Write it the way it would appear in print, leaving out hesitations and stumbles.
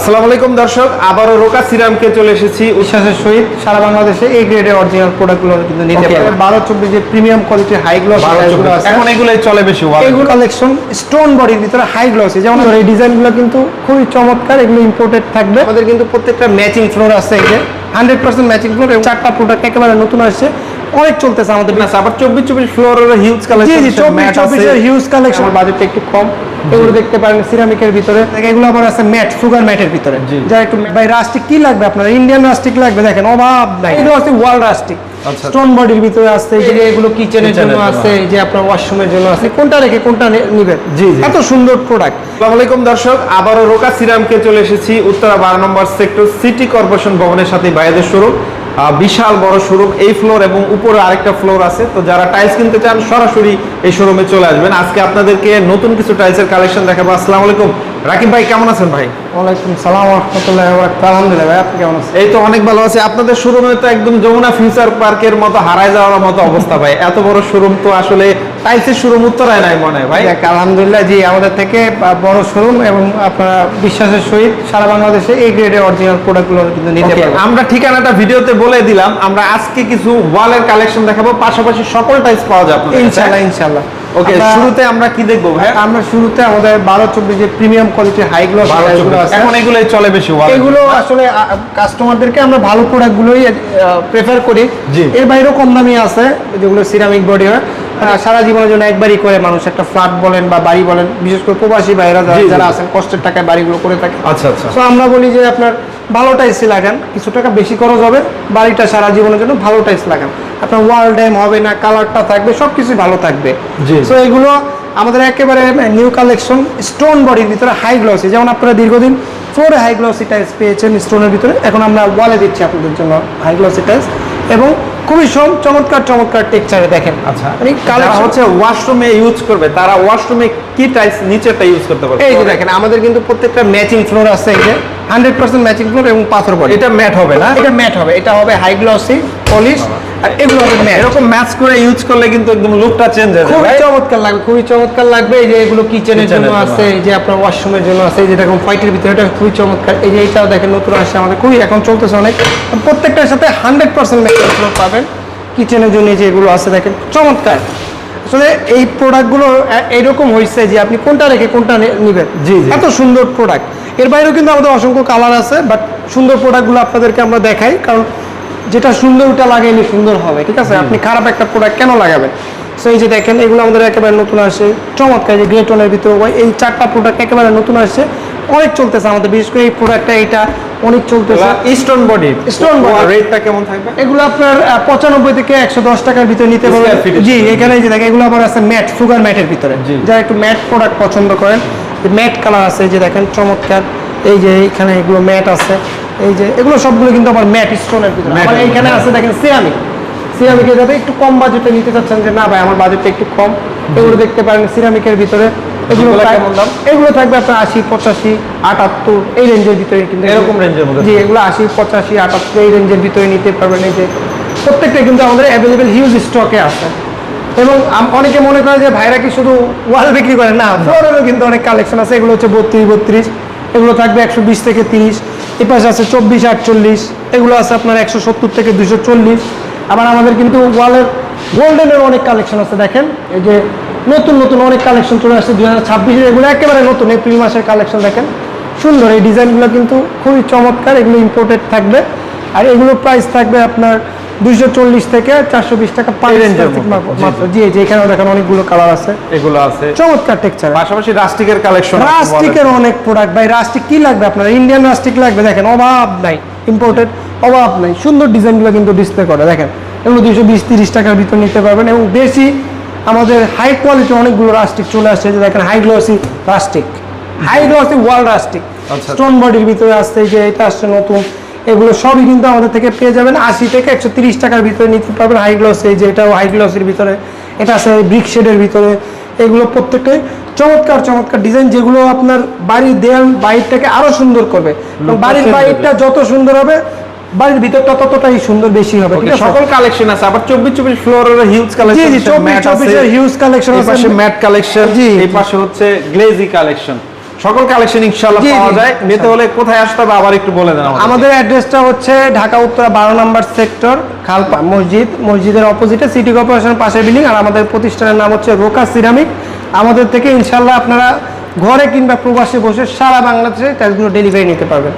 আসসালামু আলাইকুম দর্শক, আবারও রোকা সিরামকে চলে এসেছি বিশ্বাসের সহিত সারা বাংলাদেশে এই গ্রেডের অরিজিনাল প্রোডাক্টগুলো কিন্তু নিতে পারবেন। 12-24 যে প্রিমিয়াম কোয়ালিটির হাই গ্লস এখন এগুলাই চলে বেশি। এগুলো কালেকশন স্টোন বডির ভিতরে হাই গ্লসি, যেমন এই ডিজাইনগুলো কিন্তু খুবই চমৎকার। এগুলো ইম্পোর্টেড থাকবে। আমাদের কিন্তু প্রত্যেকটা ম্যাচিং ফ্লোর আছে, এই যে 100% ম্যাচিং ফ্লোর এবং 4টা প্রোডাক্ট একেবারে নতুন আসছে, অনেক চলতেছে আমাদের। আবার 24 ফ্লোরের হিউজ কালেকশন। জি 24 এর হিউজ কালেকশন। বাজেটটা একটু কম, এগুলো দেখতে পারেন সিরামিকের ভিতরে। এগুলো আবার আছে ম্যাট, সুগার ম্যাটের ভিতরে। যা একটু ভাই রাস্টিক কি লাগবে আপনার? ইন্ডিয়ান রাস্টিক লাগবে, দেখেন অভাব নাই। এগুলো আছে ওয়াল রাস্টিক, স্টোন বডির ভিতরে আছে। এই যে এগুলো কিচেনের জন্য আছে, এই যে আপনার ওয়াশরুমের জন্য আছে। কোনটা রেখে কোনটা নেবেন? এত সুন্দর প্রোডাক্ট। আসসালামু আলাইকুম দর্শক, আবারও রোকা সিরামকে চলে এসেছি উত্তরা 12 নম্বর সেক্টর সিটি কর্পোরেশন ভবনের সাথে ভাইদের শোরুম। বিশাল বড় শোরুম, এই ফ্লোর এবং উপরে আরেকটা ফ্লোর আছে। তো যারা টাইলস কিনতে চান সরাসরি এই শোরুমে চলে আসবেন। আজকে আপনাদেরকে নতুন কিছু টাইলসের কালেকশন দেখাবো। আসসালামু আলাইকুম রাকিব ভাই, কেমন আছেন ভাই? ওয়ালাইকুম সালাম ওয়া রাহমাতুল্লাহি ওয়া বারাকাতুহু। আলহামদুলিল্লাহ ভাই, আপনি কেমন আছেন? এই তো অনেক ভালো আছে। আপনাদের শোরুমে তো একদম যমুনা ফিউচার পার্কের মতো হারায় যাওয়ার মতো অবস্থা ভাই। এত বড় শোরুম তো আসলে টাইলসের শোরুম উত্তরায় নাই মনে হয় ভাই। আলহামদুলিল্লাহ, জি আমাদের থেকে বড় শোরুম এবং আপনারা বিশ্বাসের সহিত সারা বাংলাদেশে এই গ্রেডের অরিজিনাল প্রোডাক্টগুলো কিন্তু নিতে পারবেন। আমরা ঠিকানাটা ভিডিওতে বলে দিলাম। আমরা আজকে কিছু ওয়ালের কালেকশন দেখাবো, পাশাপাশি সকল টাইলস পাওয়া যায় আপনাদের ইনশাআল্লাহ ইনশাআল্লাহ। ওকে, শুরুতে আমরা কি দেখবো ভাই? আমরা শুরুতে আমাদের 12-24 যে প্রিমিয়াম কোয়ালিটির হাই গ্লস গুলো আছে, এখন এগুলাই চলে বেশি। এগুলো আসলে কাস্টমারদেরকে আমরা ভালো প্রোডাক্টগুলোই প্রেফার করি। এর বাইরেও কম দামি আছে যেগুলো সিরামিক বডি হয়, সারা জীবনের জন্য একবারই করে মানুষ একটা ফ্ল্যাট বলেন বা বাড়ি বলেন, বিশেষ করে প্রবাসী ভাইরা যারা আছেন কষ্টের টাকায় বাড়িগুলো করে থাকে। আচ্ছা আচ্ছা। তো আমরা বলি যে আপনার ভালো টাইলস লাগান, কিছু টাকা বেশি খরচ হবে, বাড়িটা সারা জীবনের জন্য ভালো টাইলস লাগান। আপনার ওয়াল ড্যাম হবে না, কালারটা থাকবে, সবকিছু ভালো থাকবে। তো এগুলো আমাদের একেবারে নিউ কালেকশন, স্টোন বডির ভিতরে হাই গ্লসি। যেমন আপনারা দীর্ঘদিন ফ্লোরে হাই গ্লসি টাইলস পেয়েছেন স্টোনের ভিতরে, এখন আমরা ওয়ালে দিচ্ছি আপনাদের জন্য হাই গ্লসি টাইলস এবং খুবই চমৎকার চমৎকার টেক্সচারে। দেখেন আচ্ছা, কালার হচ্ছে ওয়াশরুমে ইউজ করবে, তারা ওয়াশরুমে কি টাইলস নিচেটা ইউজ করতে পারবে। এই যে দেখেন আমাদের কিন্তু প্রত্যেকটা ম্যাচিং ফ্লোর আছে, এই যে 100% ম্যাচিং ফ্লোর এবং পাথর বডি। এটা ম্যাট হবে না? এটা ম্যাট হবে, এটা হবে হাই গ্লসি পলিশ, আর এগুলো হবে ম্যাট। এরকম ম্যাচ করে ইউজ করলে কিন্তু একদম লুকটা চেঞ্জ হয়ে যাবে। খুবই চমৎকার লাগবে, খুবই চমৎকার লাগবে। এই যে এগুলো কিচেনের জন্য আছে, এই যে আপনার ওয়াশরুমের জন্য আছে। এই যে দেখুন হোয়াইটের ভিতরে, এটা খুবই চমৎকার। এই যে এটাও দেখেন নতুন আসছে আমাদের, খুবই এখন চলতেছে অনেক। প্রত্যেকটার সাথে 100% ম্যাচিং ফ্লোর পাবেন। কিচেনের জন্য যেগুলো আছে দেখেন চমৎকার। আসলে এই প্রোডাক্টগুলো এইরকম হয়েছে যে আপনি কোনটা রেখে কোনটা নেবেন। এত সুন্দর প্রোডাক্ট। এর বাইরেও কিন্তু আমাদের অসংখ্য কালার আছে, বাট সুন্দর প্রোডাক্টগুলো আপনাদেরকে আমরা দেখাই, কারণ যেটা সুন্দর ওটা লাগাইলে সুন্দর হবে, ঠিক আছে? আপনি খারাপ একটা প্রোডাক্ট কেন লাগাবেন? সো এই যে দেখেন এগুলো আমাদের একেবারে নতুন আসে, চমৎকার। যে গ্রে টোনের ভিতরে এই 4টা প্রোডাক্ট একেবারে নতুন আসছে, অনেক চলতেছে আমাদের। বিশেষ করে এই প্রোডাক্টটা এটা অনেক চলতেছে। স্টোন বডি, স্টোন বডি রেটটা কেমন থাকবে? এগুলো আপনার 95 থেকে 110 টাকার ভিতরে নিতে পারবেন। জি এখানে যে দেখেন এগুলো আবার আছে ম্যাট, সুগার ম্যাটের ভিতরে। যারা একটু ম্যাট প্রোডাক্ট পছন্দ করেন, ম্যাট কালার আছে, যে দেখেন চমৎকার। এই যে এখানে এগুলো ম্যাট আছে, এই যে এগুলো সবগুলো কিন্তু আবার ম্যাট স্টোনের ভিতরে। আবার এইখানে আছে দেখেন সিরামিক। সিরামিকের যাতে একটু কম বাজেটে নিতে চাচ্ছেন, যে না ভাই আমার বাজেটটা একটু কম, এগুলো দেখতে পারেন সিরামিকের ভিতরে। এগুলো কেমন দাম? এগুলো থাকবে আপনার 80, 85, 78 এই রেঞ্জের ভিতরে। কিন্তু এরকম রেঞ্জের মধ্যে? জি এগুলো 80, 85, 78 এই রেঞ্জের ভিতরে নিতে পারবেন। এই যে প্রত্যেকটা কিন্তু আমাদের অ্যাভেলেবেল হিউজ স্টকে আছে। এবং অনেকে মনে করে যে ভাইরা কি শুধু ওয়াল বিক্রি করে, না, ফ্লোরেরও কিন্তু অনেক কালেকশন আছে। এগুলো হচ্ছে 32, 32, এগুলো থাকবে 120 থেকে 30। এ পাশে আছে 24, 48, এগুলো আছে আপনার 170 থেকে 240। আবার আমাদের কিন্তু ওয়ালের গোল্ডেনের অনেক কালেকশন আছে। দেখেন এই যে নতুন নতুন অনেক কালেকশন চলে আসছে 2026-এর, এগুলো একেবারে নতুন এপ্রিল মাসের কালেকশন। দেখেন সুন্দর এই ডিজাইনগুলো কিন্তু খুবই চমৎকার। এগুলো ইম্পোর্টেড থাকবে, আর এগুলোর প্রাইস থাকবে আপনার 240 থেকে 420 টাকা পার রেঞ্জের মাত্র। জি জি এখানেও দেখেন অনেকগুলো কালার আছে, এগুলো আছে চমৎকার টেক্সচার। পাশাপাশি রাস্টিকের কালেকশন, রাস্টিকের অনেক প্রোডাক্ট। ভাই রাস্টিক কি লাগবে আপনার? ইন্ডিয়ান রাস্টিক লাগবে, দেখেন অভাব নাই, ইম্পোর্টেড অভাব নাই। সুন্দর ডিজাইনগুলো কিন্তু ডিসপ্লে করে দেখেন। এগুলো 220-30 টাকার ভিতর নিতে পারবেন। এবং বেশি আমাদের হাই কোয়ালিটির অনেকগুলো রাস্টিক চলে আসছে, যে দেখেন high glossy rustic, high glossy wall rustic, stone বডির ভিতরে আসছে। যে এটা আসছে নতুন, এগুলো সবই কিন্তু আমাদের থেকে পেয়ে যাবেন 80 থেকে 130 টাকার ভিতরে নিতে পারবেন। হাই গ্লস, এই যে এটাও হাই গ্লসের ভিতরে, এটা আছে ব্রিক শেডের ভিতরে। এগুলো প্রত্যেকটাই চমৎকার চমৎকার ডিজাইন, যেগুলো আপনার বাড়ির দেয়াল বাইরটাকে আরো সুন্দর করবে। বাড়ির বাইরটা যত সুন্দর হবে, বাড়ির ভিতরটা ততটাই সুন্দর বেশি হবে। ঠিক আছে, সকল কালেকশন আছে। আবার 24 ফ্লোরের হিউজ কালেকশন। জি 24 এর হিউজ কালেকশন আছে। এই পাশে ম্যাট কালেকশন, এই পাশে হচ্ছে গ্লেজি কালেকশন। সকল কালেকশন ইনশাআল্লাহ জি, জি, পাওয়া যায়। নিতে ইনশাআল্লাহ। হলে কোথায় আসতে হবে আবার একটু বলে দেন আমাদের। আমাদের অ্যাড্রেসটা হচ্ছে ঢাকা উত্তরা 12 নম্বর সেক্টর খালপা মসজিদের অপোজিটে সিটি কর্পোরেশনের পাশে বিল্ডিং। আর আমাদের প্রতিষ্ঠানের নাম হচ্ছে রোকা সিরামিক। আমাদের থেকে ইনশাআল্লাহ আপনারা ঘরে কিংবা প্রবাসে বসে সারা বাংলাদেশে টাইলসগুলো ডেলিভারি নিতে পারবেন।